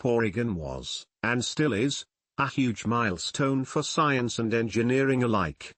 Porygon was, and still is, a huge milestone for science and engineering alike.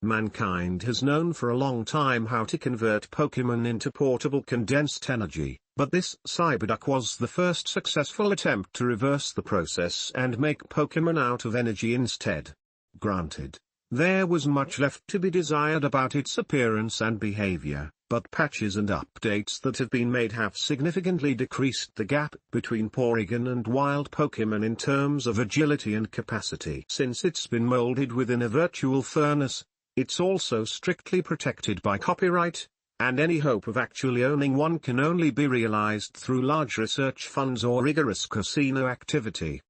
Mankind has known for a long time how to convert Pokémon into portable condensed energy, but this Cyberduck was the first successful attempt to reverse the process and make Pokémon out of energy instead. Granted, there was much left to be desired about its appearance and behavior, but patches and updates that have been made have significantly decreased the gap between Porygon and wild Pokémon in terms of agility and capacity. Since it's been molded within a virtual furnace, it's also strictly protected by copyright, and any hope of actually owning one can only be realized through large research funds or rigorous casino activity.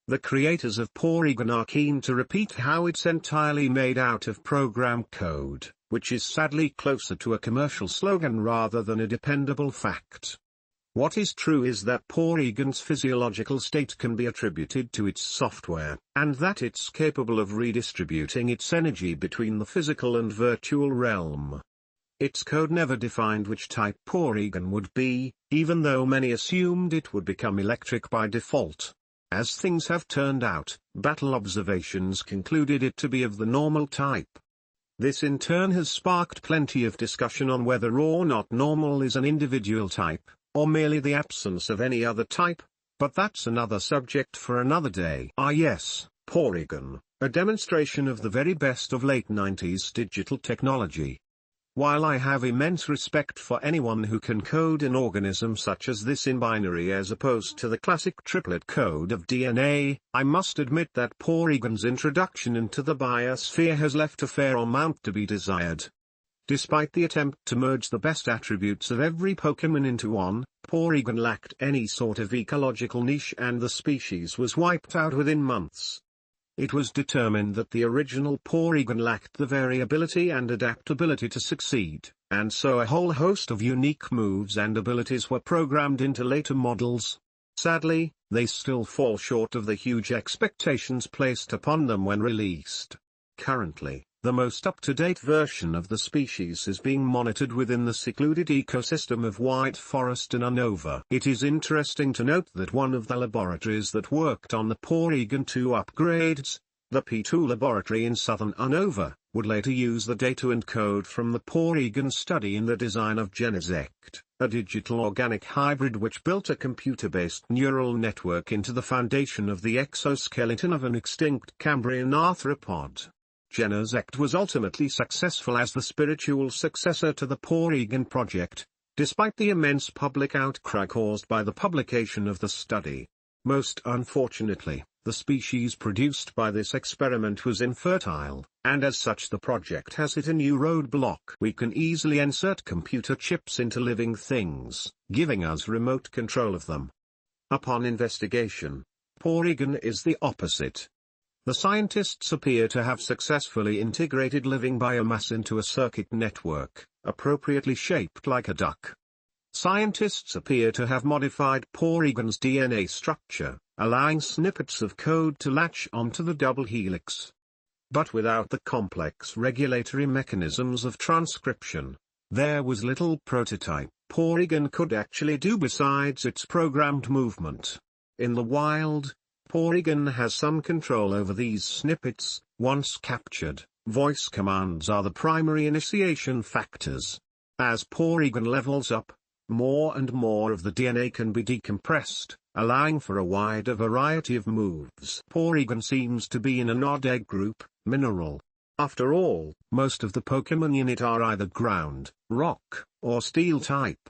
The creators of Porygon are keen to repeat how it's entirely made out of program code, which is sadly closer to a commercial slogan rather than a dependable fact. What is true is that Porygon's physiological state can be attributed to its software, and that it's capable of redistributing its energy between the physical and virtual realm. Its code never defined which type Porygon would be, even though many assumed it would become electric by default. As things have turned out, battle observations concluded it to be of the normal type. This in turn has sparked plenty of discussion on whether or not normal is an individual type, or merely the absence of any other type, but that's another subject for another day. Ah yes, Porygon, a demonstration of the very best of late 90s digital technology. While I have immense respect for anyone who can code an organism such as this in binary as opposed to the classic triplet code of DNA, I must admit that Porygon's introduction into the biosphere has left a fair amount to be desired. Despite the attempt to merge the best attributes of every Pokémon into one, Porygon lacked any sort of ecological niche and the species was wiped out within months. It was determined that the original Porygon lacked the variability and adaptability to succeed, and so a whole host of unique moves and abilities were programmed into later models. Sadly, they still fall short of the huge expectations placed upon them when released. Currently, the most up-to-date version of the species is being monitored within the secluded ecosystem of White Forest in Unova. It is interesting to note that one of the laboratories that worked on the Porygon 2 upgrades, the P2 laboratory in southern Unova, would later use the data and code from the Porygon study in the design of Genesect, a digital organic hybrid which built a computer-based neural network into the foundation of the exoskeleton of an extinct Cambrian arthropod. Genesect was ultimately successful as the spiritual successor to the Porygon project, despite the immense public outcry caused by the publication of the study. Most unfortunately, the species produced by this experiment was infertile, and as such the project has hit a new roadblock. We can easily insert computer chips into living things, giving us remote control of them. Upon investigation, Porygon is the opposite. The scientists appear to have successfully integrated living biomass into a circuit network, appropriately shaped like a duck. Scientists appear to have modified Porygon's DNA structure, allowing snippets of code to latch onto the double helix. But without the complex regulatory mechanisms of transcription, there was little prototype Porygon could actually do besides its programmed movement. In the wild, Porygon has some control over these snippets. Once captured, voice commands are the primary initiation factors. As Porygon levels up, more and more of the DNA can be decompressed, allowing for a wider variety of moves. Porygon seems to be in an odd egg group, mineral. After all, most of the Pokémon in it are either ground, rock, or steel type.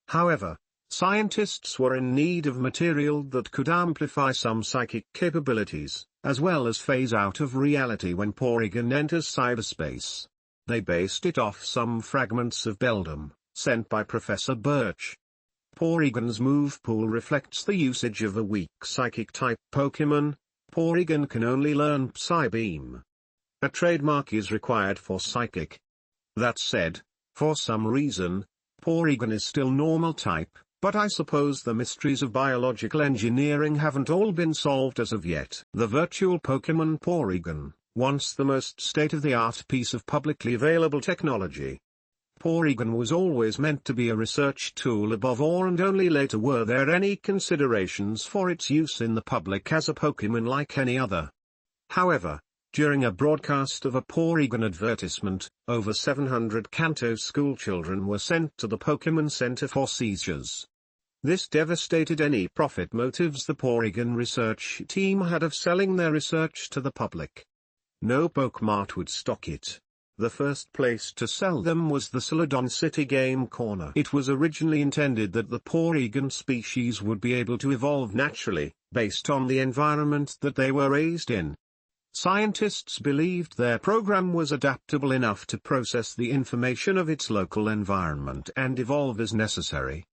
However, scientists were in need of material that could amplify some psychic capabilities, as well as phase out of reality when Porygon enters cyberspace. They based it off some fragments of Beldum, sent by Professor Birch. Porygon's move pool reflects the usage of a weak psychic-type Pokémon. Porygon can only learn Psybeam. A trademark is required for Psychic. That said, for some reason, Porygon is still normal type, but I suppose the mysteries of biological engineering haven't all been solved as of yet. The virtual Pokémon Porygon, once the most state-of-the-art piece of publicly available technology. Porygon was always meant to be a research tool above all, and only later were there any considerations for its use in the public as a Pokémon like any other. However, during a broadcast of a Porygon advertisement, over 700 Kanto schoolchildren were sent to the Pokémon Center for seizures. This devastated any profit motives the Porygon research team had of selling their research to the public. No Pokemart would stock it. The first place to sell them was the Celadon City Game Corner. It was originally intended that the Porygon species would be able to evolve naturally, based on the environment that they were raised in. Scientists believed their program was adaptable enough to process the information of its local environment and evolve as necessary.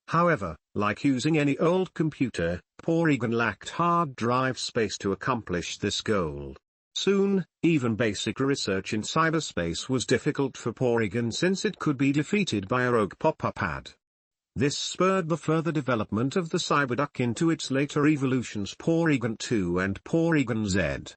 However, like using any old computer, Porygon lacked hard drive space to accomplish this goal. Soon, even basic research in cyberspace was difficult for Porygon since it could be defeated by a rogue pop-up ad. This spurred the further development of the Cyberduck into its later evolutions Porygon 2 and Porygon Z.